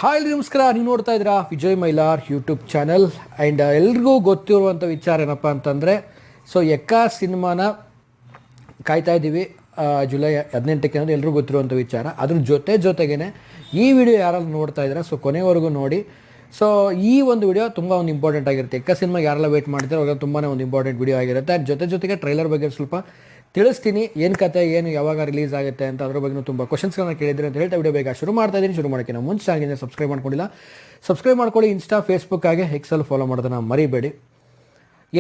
Hi ನಮಸ್ಕಾರ, ನೀವು ನೋಡ್ತಾ ಇದ್ದೀರಾ Vijay Mylar YouTube channel. And ಎಲ್ರಿಗೂ ಗೊತ್ತಿರುವಂಥ ವಿಚಾರ ಏನಪ್ಪ ಅಂತಂದರೆ, ಸೊ ಎಕ್ಕ ಸಿನಿಮಾನ ಕಾಯ್ತಾ ಇದ್ದೀವಿ ಜುಲೈ 18ಕ್ಕೆ ಅನ್ನೋದು ಎಲ್ರಿಗೂ ಗೊತ್ತಿರುವಂಥ ವಿಚಾರ. ಅದ್ರ ಜೊತೆಗೇ ಈ ವಿಡಿಯೋ ಯಾರೆಲ್ಲ ನೋಡ್ತಾ ಇದ್ದೀರಾ, ಸೊ ಕೊನೆವರೆಗೂ ನೋಡಿ. ಸೊ ಈ ಒಂದು ವಿಡಿಯೋ ತುಂಬ ಒಂದು ಇಂಪಾರ್ಟೆಂಟ್ ಆಗಿರುತ್ತೆ. ಎಕ್ಕ ಸಿನಿಮಾಗೆ ಯಾರೆಲ್ಲ ವೇಟ್ ಮಾಡ್ತಾರೆ ಅವ್ರಿಗೆ ತುಂಬಾ ಒಂದು ಇಂಪಾರ್ಟೆಂಟ್ ವಿಡಿಯೋ ಆಗಿರುತ್ತೆ. ಅದ್ರ ಜೊತೆಗೆ ಟ್ರೈಲರ್ ಬಗ್ಗೆ ಸ್ವಲ್ಪ ತಿಳಿಸ್ತೀನಿ, ಏನು ಕತೆ, ಏನು ಯಾವಾಗ ರಿಲೀಸ್ ಆಗುತ್ತೆ ಅಂತ. ಅದ್ರ ಬಗ್ಗೆ ತುಂಬ ಕ್ವಶನ್ಸ್ಗಳನ್ನ ಕೇಳಿದ್ರೆ ಅಂತ ಹೇಳ್ತಾ ವಿಡಿಯೋ ಬೇಗ ಶುರು ಮಾಡ್ತಾ ಇದ್ದೀನಿ. ಶುರು ಮಾಡೋಕ್ಕೆ ನಾವು ಮುಂಚೆ ಆಗಿದ್ದರೆ ಸಬ್ಸ್ಕ್ರೈಬ್ ಮಾಡ್ಕೊಂಡಿಲ್ಲ, ಸಬ್ಸ್ಕ್ರೈಬ್ ಮಾಡ್ಕೊಳ್ಳಿ. ಇನ್ಸ್ಟಾ, ಫೇಸ್ಬುಕ್ ಹಾಗೆ ಎಕ್ಸಲ್ಲಿ ಫಾಲೋ ಮಾಡೋದನ್ನ ಮರಿಬೇಡಿ.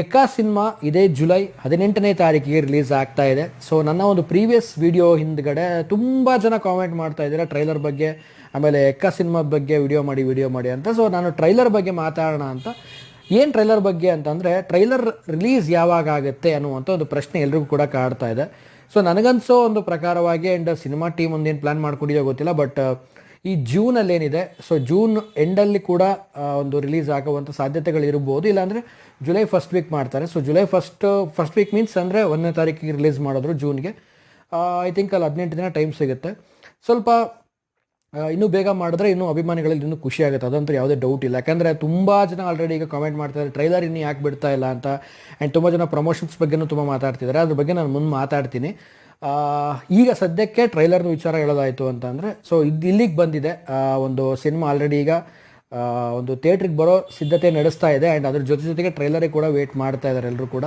ಎಕ್ಕ ಸಿನಿಮಾ ಇದೇ ಜುಲೈ 18ನೇ ತಾರೀಕಿಗೆ ರಿಲೀಸ್ ಆಗ್ತಾ ಇದೆ. ಸೊ ನನ್ನ ಒಂದು ಪ್ರೀವಿಯಸ್ ವಿಡಿಯೋ ಹಿಂದ್ಗಡೆ ತುಂಬ ಜನ ಕಾಮೆಂಟ್ ಮಾಡ್ತಾ ಇದ್ದಾರೆ ಟ್ರೈಲರ್ ಬಗ್ಗೆ, ಆಮೇಲೆ ಎಕ್ಕ ಸಿನಿಮಾ ಬಗ್ಗೆ ವಿಡಿಯೋ ಮಾಡಿ ಅಂತ. ಸೊ ನಾನು ಟ್ರೈಲರ್ ಬಗ್ಗೆ ಮಾತಾಡೋಣ ಅಂತ. ಏನು ಟ್ರೈಲರ್ ಬಗ್ಗೆ ಅಂತಂದರೆ, ಟ್ರೈಲರ್ ರಿಲೀಸ್ ಯಾವಾಗ ಆಗುತ್ತೆ ಅನ್ನುವಂಥ ಒಂದು ಪ್ರಶ್ನೆ ಎಲ್ರಿಗೂ ಕೂಡ ಕಾಡ್ತಾ ಇದೆ. ಸೊ ನನಗನ್ಸೋ ಒಂದು ಪ್ರಕಾರವಾಗಿ ಆ್ಯಂಡ್ ಸಿನಿಮಾ ಟೀಮ್ ಒಂದೇನು ಪ್ಲ್ಯಾನ್ ಮಾಡ್ಕೊಂಡಿದೆಯೋ ಗೊತ್ತಿಲ್ಲ, ಬಟ್ ಈ ಜೂನಲ್ಲಿ ಏನಿದೆ, ಸೊ ಜೂನ್ ಎಂಡಲ್ಲಿ ಕೂಡ ಒಂದು ರಿಲೀಸ್ ಆಗುವಂಥ ಸಾಧ್ಯತೆಗಳಿರ್ಬೋದು. ಇಲ್ಲಾಂದರೆ ಜುಲೈ ಫಸ್ಟ್ ವೀಕ್ ಮಾಡ್ತಾರೆ. So July first week means ಅಂದರೆ 1ನೇ ತಾರೀಕಿಗೆ ರಿಲೀಸ್ ಮಾಡಿದ್ರು ಜೂನ್ಗೆ. ಐ ಥಿಂಕ್ ಅಲ್ಲಿ 18 ದಿನ ಟೈಮ್ ಸಿಗುತ್ತೆ. ಸ್ವಲ್ಪ ಇನ್ನೂ ಬೇಗ ಮಾಡಿದ್ರೆ ಇನ್ನೂ ಅಭಿಮಾನಿಗಳಲ್ಲಿ ಇನ್ನೂ ಖುಷಿ ಆಗುತ್ತೆ, ಅದಂತೂ ಯಾವುದೇ ಡೌಟ್ ಇಲ್ಲ. ಯಾಕಂದರೆ ತುಂಬ ಜನ ಆಲ್ರೆಡಿ ಈಗ ಕಾಮೆಂಟ್ ಮಾಡ್ತಾರೆ ಟ್ರೈಲರ್ ಇನ್ನೂ ಯಾಕೆ ಬಿಡ್ತಾ ಇಲ್ಲ ಅಂತ. ಆ್ಯಂಡ್ ತುಂಬ ಜನ ಪ್ರಮೋಷನ್ಸ್ ಬಗ್ಗೆನೂ ತುಂಬ ಮಾತಾಡ್ತಿದ್ದಾರೆ. ಅದ್ರ ಬಗ್ಗೆ ನಾನು ಮುಂದೆ ಮಾತಾಡ್ತೀನಿ. ಈಗ ಸದ್ಯಕ್ಕೆ ಟ್ರೈಲರ್ನ ವಿಚಾರ ಹೇಳೋದಾಯಿತು ಅಂತಂದರೆ, ಸೊ ಇಲ್ಲಿಗೆ ಬಂದಿದೆ ಒಂದು ಸಿನಿಮಾ. ಆಲ್ರೆಡಿ ಈಗ ಒಂದು ಥಿಯೇಟ್ರಿಗೆ ಬರೋ ಸಿದ್ಧತೆ ನಡೆಸ್ತಾ ಇದೆ. ಆ್ಯಂಡ್ ಅದ್ರ ಜೊತೆಗೆ ಟ್ರೈಲರಿಗೆ ಕೂಡ ವೇಟ್ ಮಾಡ್ತಾ ಇದ್ದಾರೆ ಎಲ್ಲರೂ ಕೂಡ.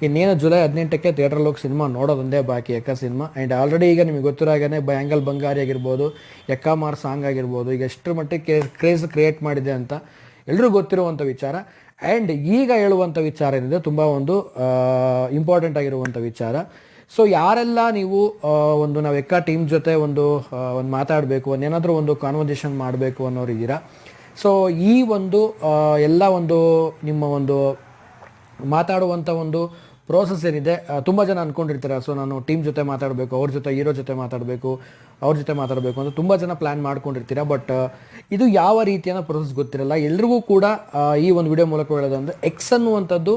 ಇನ್ನೇನು ಜುಲೈ 18ಕ್ಕೆ ಥಿಯೇಟ್ರಲ್ಲಿ ಹೋಗಿ ಸಿನಿಮಾ ನೋಡೋದೊಂದೇ ಬಾಕಿ, ಎಕ್ಕ ಸಿನಿಮಾ. ಆ್ಯಂಡ್ ಆಲ್ರೆಡಿ ಈಗ ನಿಮಗೆ ಗೊತ್ತಿರೋ ಹಾಗೆ ಬ್ಯಾಂಗಲ್ ಬಂಗಾರಿ ಆಗಿರ್ಬೋದು, ಎಕ್ಕ ಮಾರ್ ಸಾಂಗ್ ಆಗಿರ್ಬೋದು, ಈಗ ಎಷ್ಟು ಮಟ್ಟಿಗೆ ಕ್ರೇಜ್ ಕ್ರಿಯೇಟ್ ಮಾಡಿದೆ ಅಂತ ಎಲ್ಲರಿಗೂ ಗೊತ್ತಿರುವಂಥ ವಿಚಾರ. ಆ್ಯಂಡ್ ಈಗ ಹೇಳುವಂಥ ವಿಚಾರ ಏನಿದೆ ತುಂಬ ಒಂದು ಇಂಪಾರ್ಟೆಂಟ್ ಆಗಿರುವಂಥ ವಿಚಾರ. ಸೊ ಯಾರೆಲ್ಲ ನೀವು ನಾವು ಎಕ್ಕ ಟೀಮ್ ಜೊತೆ ಒಂದು ಮಾತಾಡಬೇಕು, ಏನಾದರೂ ಒಂದು ಕಾನ್ವರ್ಸೇಷನ್ ಮಾಡಬೇಕು ಅನ್ನೋರು ಇದ್ದೀರಾ, ಸೊ ಈ ಒಂದು ಎಲ್ಲ ಒಂದು ನಿಮ್ಮ ಒಂದು ಮಾತಾಡುವಂಥ ಒಂದು ಪ್ರೋಸೆಸ್ ಏನಿದೆ, ತುಂಬ ಜನ ಅಂದ್ಕೊಂಡಿರ್ತಾರೆ ಸೊ ನಾನು ಟೀಮ್ ಜೊತೆ ಮಾತಾಡಬೇಕು, ಅವ್ರ ಜೊತೆ ಹೀರೋ ಜೊತೆ ಮಾತಾಡಬೇಕು, ಅವ್ರ ಜೊತೆ ಮಾತಾಡಬೇಕು ಅಂತ ತುಂಬ ಜನ ಪ್ಲ್ಯಾನ್ ಮಾಡ್ಕೊಂಡಿರ್ತೀರ. ಬಟ್ ಇದು ಯಾವ ರೀತಿಯ ಪ್ರೋಸೆಸ್ ಗೊತ್ತಿರಲ್ಲ ಎಲ್ರಿಗೂ ಕೂಡ. ಈ ಒಂದು ವಿಡಿಯೋ ಮೂಲಕ ಹೇಳೋದಂದರೆ, ಎಕ್ಸ್ ಅನ್ನುವಂಥದ್ದು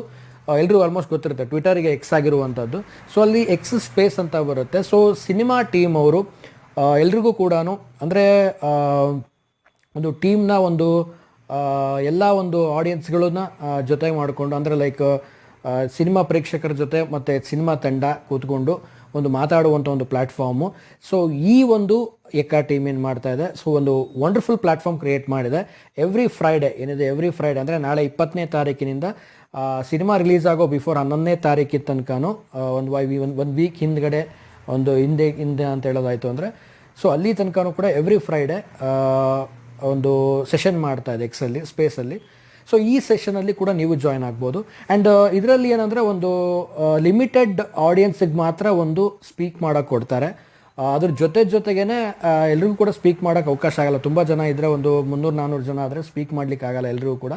ಎಲ್ರಿಗೂ ಆಲ್ಮೋಸ್ಟ್ ಗೊತ್ತಿರುತ್ತೆ, ಟ್ವಿಟರಿಗೆ ಎಕ್ಸ್ ಆಗಿರುವಂಥದ್ದು. ಸೊ ಅಲ್ಲಿ ಎಕ್ಸ್ ಸ್ಪೇಸ್ ಅಂತ ಬರುತ್ತೆ. ಸೊ ಸಿನಿಮಾ ಟೀಮ್ ಅವರು ಎಲ್ರಿಗೂ ಕೂಡ ಅಂದರೆ ಒಂದು ಟೀಮ್ನ ಒಂದು ಎಲ್ಲ ಒಂದು ಆಡಿಯನ್ಸ್ಗಳನ್ನ ಜೊತೆಗೆ ಮಾಡಿಕೊಂಡು, ಅಂದರೆ ಲೈಕ್ ಸಿನಿಮಾ ಪ್ರೇಕ್ಷಕರ ಜೊತೆ ಮತ್ತು ಸಿನಿಮಾ ತಂಡ ಕೂತ್ಕೊಂಡು ಒಂದು ಮಾತಾಡುವಂಥ ಒಂದು ಪ್ಲ್ಯಾಟ್ಫಾರ್ಮು. ಸೊ ಈ ಒಂದು ಎಕ್ಕ ಟೀಮ್ ಏನು ಮಾಡ್ತಾ ಇದೆ, ಸೊ ಒಂದು ವಂಡರ್ಫುಲ್ ಪ್ಲ್ಯಾಟ್ಫಾರ್ಮ್ ಕ್ರಿಯೇಟ್ ಮಾಡಿದೆ. ಎವ್ರಿ ಫ್ರೈಡೆ ಏನಿದೆ, ಎವ್ರಿ ಫ್ರೈಡೆ ಅಂದರೆ ನಾಳೆ 20ನೇ ತಾರೀಕಿನಿಂದ ಸಿನಿಮಾ ರಿಲೀಸ್ ಆಗೋ ಬಿಫೋರ್ 11ನೇ ತಾರೀಕಿನ ತನಕನೂ ಒಂದು ವೀಕ್ ಹಿಂದ್ಗಡೆ ಹಿಂದೆ ಅಂತ ಹೇಳೋದಾಯಿತು ಅಂದರೆ, ಸೊ ಅಲ್ಲಿ ತನಕನೂ ಕೂಡ ಎವ್ರಿ ಫ್ರೈಡೆ ಒಂದು ಸೆಷನ್ ಮಾಡ್ತಾ ಇದೆ ಎಕ್ಸಲ್ಲಿ, ಸ್ಪೇಸಲ್ಲಿ. ಸೊ ಈ ಸೆಷನಲ್ಲಿ ಕೂಡ ನೀವು ಜಾಯ್ನ್ ಆಗ್ಬೋದು. ಆ್ಯಂಡ್ ಇದರಲ್ಲಿ ಏನಂದರೆ ಒಂದು ಲಿಮಿಟೆಡ್ ಆಡಿಯನ್ಸಿಗೆ ಮಾತ್ರ ಒಂದು ಸ್ಪೀಕ್ ಮಾಡೋಕ್ಕೆ ಕೊಡ್ತಾರೆ. ಅದ್ರ ಜೊತೆಗೇ ಎಲ್ರಿಗೂ ಕೂಡ ಸ್ಪೀಕ್ ಮಾಡೋಕ್ಕೆ ಅವಕಾಶ ಆಗಲ್ಲ. ತುಂಬ ಜನ ಇದ್ದರೆ, ಒಂದು 300-400 ಜನ ಆದರೆ ಸ್ಪೀಕ್ ಮಾಡಲಿಕ್ಕೆ ಆಗಲ್ಲ ಎಲ್ರಿಗೂ ಕೂಡ.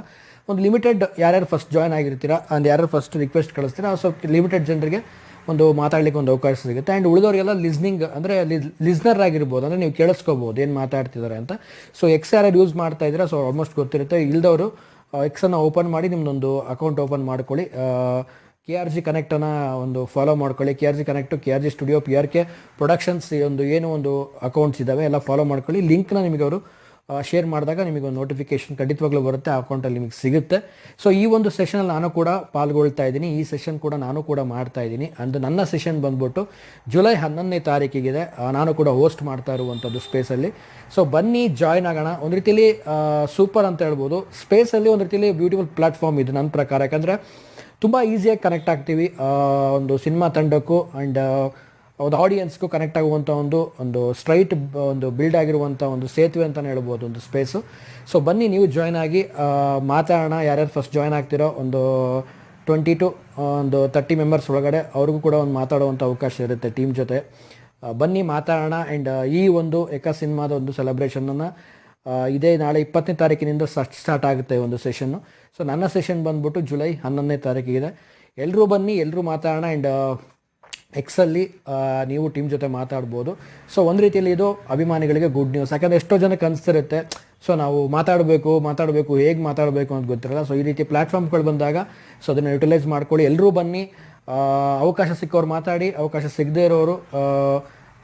ಒಂದು ಲಿಮಿಟೆಡ್ ಯಾರ್ಯಾರು ಫಸ್ಟ್ ಜಾಯ್ನ್ ಆಗಿರ್ತೀರಾ ಅಂಡ್ ಯಾರು ಫಸ್ಟ್ ರಿಕ್ವೆಸ್ಟ್ ಕಳಿಸ್ತೀರಾ, ಸೊ ಲಿಮಿಟೆಡ್ ಜನರಿಗೆ ಒಂದು ಮಾತಾಡಲಿಕ್ಕೆ ಒಂದು ಅವಕಾಶ ಸಿಗುತ್ತೆ. ಆ್ಯಂಡ್ ಉಳಿದವರಿಗೆಲ್ಲ ಲಿಸ್ನಿಂಗ್ ಅಂದರೆ ಲಿಸ್ನರ್ ಆಗಿರ್ಬೋದು, ಅಂದರೆ ನೀವು ಕೇಳಿಸ್ಕೋಬೋದು ಏನು ಮಾತಾಡ್ತಿದ್ದಾರೆ ಅಂತ. ಸೊ ಎಕ್ಸ್ ಯಾರು ಯೂಸ್ ಮಾಡ್ತಾ ಇದ್ದೀರಾ, ಸೊ ಆಲ್ಮೋಸ್ಟ್ ಗೊತ್ತಿರುತ್ತೆ. ಇಲ್ದವರು ಎಕ್ಸನ್ನು ಓಪನ್ ಮಾಡಿ ನಿಮ್ಮದೊಂದು ಅಕೌಂಟ್ ಓಪನ್ ಮಾಡ್ಕೊಳ್ಳಿ. KRG ಕನೆಕ್ಟನ್ನು ಒಂದು ಫಾಲೋ ಮಾಡ್ಕೊಳ್ಳಿ. KRG connect, KRG studio, PRK productions ಏನು ಒಂದು ಅಕೌಂಟ್ಸ್ ಇದ್ದಾವೆ ಎಲ್ಲ ಫಾಲೋ ಮಾಡ್ಕೊಳ್ಳಿ. ಲಿಂಕ್ನ ನಿಮಗೆ ಅವರು ಶೇರ್ ಮಾಡಿದಾಗ ನಿಮಗೆ ಒಂದು ನೋಟಿಫಿಕೇಶನ್ ಖಂಡಿತವಾಗ್ಲೂ ಬರುತ್ತೆ, ಆ ಅಕೌಂಟಲ್ಲಿ ನಿಮಗೆ ಸಿಗುತ್ತೆ. ಸೊ ಈ ಒಂದು ಸೆಷನಲ್ಲಿ ನಾನು ಕೂಡ ಪಾಲ್ಗೊಳ್ತಾ ಇದ್ದೀನಿ. ಈ ಸೆಷನ್ ಕೂಡ ನಾನು ಕೂಡ ಮಾಡ್ತಾ ಇದ್ದೀನಿ. ಅಂದು ನನ್ನ ಸೆಷನ್ ಬಂದ್ಬಿಟ್ಟು ಜುಲೈ 11ನೇ ತಾರೀಕಿಗಿದೆ. ನಾನು ಕೂಡ ಹೋಸ್ಟ್ ಮಾಡ್ತಾ ಇರುವಂಥದ್ದು ಸ್ಪೇಸಲ್ಲಿ. ಸೊ ಬನ್ನಿ ಜಾಯ್ನ್ ಆಗೋಣ. ಒಂದು ರೀತಿಯಲ್ಲಿ ಸೂಪರ್ ಅಂತ ಹೇಳ್ಬೋದು. ಸ್ಪೇಸಲ್ಲಿ ಒಂದು ರೀತಿಯಲ್ಲಿ ಬ್ಯೂಟಿಫುಲ್ ಪ್ಲ್ಯಾಟ್ಫಾರ್ಮ್ ಇದು ನನ್ನ ಪ್ರಕಾರ. ಯಾಕಂದರೆ ತುಂಬ ಈಸಿಯಾಗಿ ಕನೆಕ್ಟ್ ಆಗ್ತೀವಿ ಒಂದು ಸಿನಿಮಾ ತಂಡಕ್ಕೂ ಆ್ಯಂಡ್ ಒಂದು ಆಡಿಯನ್ಸ್ಗೂ ಕನೆಕ್ಟ್ ಆಗುವಂಥ ಒಂದು ಸ್ಟ್ರೈಟ್ ಒಂದು ಬಿಲ್ಡ್ ಆಗಿರುವಂಥ ಒಂದು ಸೇತುವೆ ಅಂತಲೇ ಹೇಳ್ಬೋದು ಒಂದು ಸ್ಪೇಸು. ಸೊ ಬನ್ನಿ ನೀವು ಜಾಯ್ನ್ ಆಗಿ ಮಾತಾಡೋಣ. ಯಾರ್ಯಾರು ಫಸ್ಟ್ ಜಾಯ್ನ್ ಆಗ್ತಿರೋ ಒಂದು 20 to 30 ಮೆಂಬರ್ಸ್ ಒಳಗಡೆ ಅವ್ರಿಗೂ ಕೂಡ ಒಂದು ಮಾತಾಡುವಂಥ ಅವಕಾಶ ಇರುತ್ತೆ ಟೀಮ್ ಜೊತೆ. ಬನ್ನಿ ಮಾತಾಡೋಣ. ಆ್ಯಂಡ್ ಈ ಒಂದು ಎಕ್ಕ ಸಿನಿಮಾದ ಒಂದು ಸೆಲೆಬ್ರೇಷನನ್ನು ಇದೇ ನಾಳೆ 20ನೇ ತಾರೀಕಿನಿಂದ ಸ್ಟಾರ್ಟ್ ಆಗುತ್ತೆ ಒಂದು ಸೆಷನ್ನು. ಸೊ ನನ್ನ ಸೆಷನ್ ಬಂದ್ಬಿಟ್ಟು ಜುಲೈ 11ನೇ ತಾರೀಕಿಗಿದೆ. ಎಲ್ಲರೂ ಬನ್ನಿ, ಎಲ್ಲರೂ ಮಾತಾಡೋಣ. ಆ್ಯಂಡ್ ಎಕ್ಸಲ್ಲಿ ನೀವು ಟೀಮ್ ಜೊತೆ ಮಾತಾಡ್ಬೋದು. ಸೊ ಒಂದು ರೀತಿಯಲ್ಲಿ ಇದು ಅಭಿಮಾನಿಗಳಿಗೆ ಗುಡ್ ನ್ಯೂಸ್. ಯಾಕಂದರೆ ಎಷ್ಟೋ ಜನಕ್ಕೆ ಅನಿಸ್ತಿರುತ್ತೆ ಸೊ ನಾವು ಮಾತಾಡಬೇಕು ಹೇಗೆ ಮಾತಾಡಬೇಕು ಅಂತ ಗೊತ್ತಿರಲ್ಲ. ಸೊ ಈ ರೀತಿ ಪ್ಲ್ಯಾಟ್ಫಾರ್ಮ್ಗಳು ಬಂದಾಗ ಸೊ ಅದನ್ನು ಯುಟಿಲೈಸ್ ಮಾಡ್ಕೊಳ್ಳಿ. ಎಲ್ಲರೂ ಬನ್ನಿ, ಅವಕಾಶ ಸಿಕ್ಕವ್ರು ಮಾತಾಡಿ, ಅವಕಾಶ ಸಿಗದೇ ಇರೋರು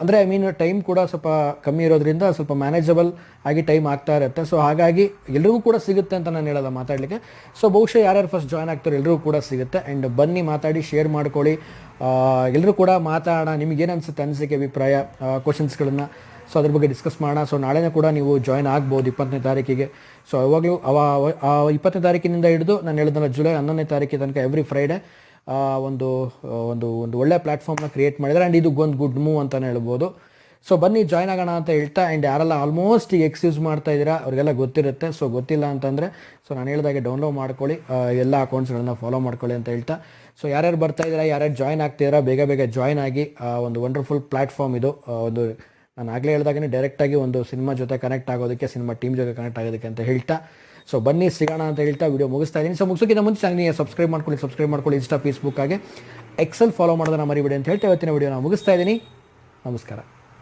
ಅಂದರೆ ಐ ಮೀನ್ ಟೈಮ್ ಕೂಡ ಸ್ವಲ್ಪ ಕಮ್ಮಿ ಇರೋದ್ರಿಂದ ಸ್ವಲ್ಪ ಮ್ಯಾನೇಜಬಲ್ ಆಗಿ ಟೈಮ್ ಆಗ್ತಾ ಇರುತ್ತೆ. ಸೊ ಹಾಗಾಗಿ ಎಲ್ರಿಗೂ ಕೂಡ ಸಿಗುತ್ತೆ ಅಂತ ನಾನು ಹೇಳಲ್ಲ ಮಾತಾಡಲಿಕ್ಕೆ. ಸೊ ಬಹುಶಃ ಯಾರ್ಯಾರು ಫಸ್ಟ್ ಜಾಯ್ನ್ ಆಗ್ತಾರೋ ಎಲ್ರಿಗೂ ಕೂಡ ಸಿಗುತ್ತೆ. ಆ್ಯಂಡ್ ಬನ್ನಿ ಮಾತಾಡಿ, ಶೇರ್ ಮಾಡ್ಕೊಳ್ಳಿ, ಎಲ್ಲರೂ ಕೂಡ ಮಾತಾಡೋಣ. ನಿಮಗೇನು ಅನಿಸುತ್ತೆ, ಅನಿಸಿಕೆ, ಅಭಿಪ್ರಾಯ, ಕ್ವಶನ್ಸ್ಗಳನ್ನು, ಸೊ ಅದ್ರ ಬಗ್ಗೆ ಡಿಸ್ಕಸ್ ಮಾಡೋಣ. ಸೊ ನಾಳೆನೇ ಕೂಡ ನೀವು ಜಾಯ್ನ್ ಆಗ್ಬೋದು 20ನೇ ತಾರೀಕಿಗೆ. ಸೊ ಯಾವಾಗಲೂ 20ನೇ ತಾರೀಕಿನಿಂದ ಹಿಡಿದು ನಾನು ಹೇಳಿದ್ನಲ್ಲ ಜುಲೈ 11ನೇ ತಾರೀಕಿನ ತನಕ ಎವ್ರಿ ಫ್ರೈಡೇ ಒಂದು ಒಂದು ಒಂದು ಒಳ್ಳೆ ಪ್ಲ್ಯಾಟ್ಫಾರ್ಮ್ನ ಕ್ರಿಯೇಟ್ ಮಾಡಿದ್ದಾರೆ. ಆ್ಯಂಡ್ ಇದು ಒಂದು ಗುಡ್ ಮೂವ್ ಅಂತಲೇ ಹೇಳ್ಬೋದು. ಸೊ ಬನ್ನಿ ಜಾಯ್ನ್ ಆಗೋಣ ಅಂತ ಹೇಳ್ತಾ, ಆ್ಯಂಡ್ ಯಾರೆಲ್ಲ ಆಲ್ಮೋಸ್ಟ್ ಈಗ ಎಕ್ಸ್ ಯೂಸ್ ಮಾಡ್ತಾ ಇದ್ದೀರಾ ಅವ್ರಿಗೆಲ್ಲ ಗೊತ್ತಿರುತ್ತೆ. ಸೊ ಗೊತ್ತಿಲ್ಲ ಅಂತಂದರೆ ಸೊ ನಾನು ಹೇಳಿದಾಗೆ ಡೌನ್ಲೋಡ್ ಮಾಡ್ಕೊಳ್ಳಿ, ಎಲ್ಲ ಅಕೌಂಟ್ಸ್ಗಳನ್ನ ಫಾಲೋ ಮಾಡ್ಕೊಳ್ಳಿ ಅಂತ ಹೇಳ್ತಾ, ಸೊ ಯಾರ್ಯಾರು ಬರ್ತಾ ಇದ್ದೀರಾ, ಯಾರ್ಯಾರು ಜಾಯ್ನ್ ಆಗ್ತಿದ್ದೀರಾ, ಬೇಗ ಬೇಗ ಜಾಯ್ನ್ ಆಗಿ. ಒಂದು ವಂಡರ್ಫುಲ್ ಪ್ಲ್ಯಾಟ್ಫಾರ್ಮ್ ಇದು. ಒಂದು ನಾನು ಆಗಲೇ ಹೇಳಿದಾಗೇ ಡೈರೆಕ್ಟಾಗಿ ಒಂದು ಸಿನಿಮಾ ಜೊತೆ ಕನೆಕ್ಟ್ ಆಗೋದಕ್ಕೆ, ಸಿನಿಮಾ ಟೀಮ್ ಜೊತೆ ಕನೆಕ್ಟ್ ಆಗೋದಕ್ಕೆ ಅಂತ ಹೇಳ್ತಾ, ಸೊ ಬನ್ನಿ ಸಿಗೋಣ ಅಂತ ಹೇಳ್ತಾ ವಿಡಿಯೋ ಮುಗಿಸ್ತಾ ಇದ್ದೀನಿ. ಸೊ ಮುಗಿಸೋಕ್ಕಿಂತ ಮುಂಚೆ ಚಾನಲ್ಗೆ ಸಬ್ಸ್ಕ್ರೈಬ್ ಮಾಡ್ಕೊಳ್ಳಿ, ಇನ್ಸ್ಟಾ, ಫೇಸ್ಬುಕ್ ಹಾಗೆ ಎಕ್ಸೆಲ್ ಫಾಲೋ ಮಾಡೋದನ್ನ ಮರಿಬೇಡಿ ಅಂತ ಹೇಳ್ತಾ ಇವತ್ತಿನ ವಿಡಿಯೋನ ಮುಗಿಸ್ತಾ ಇದ್ದೀನಿ. ನಮಸ್ಕಾರ.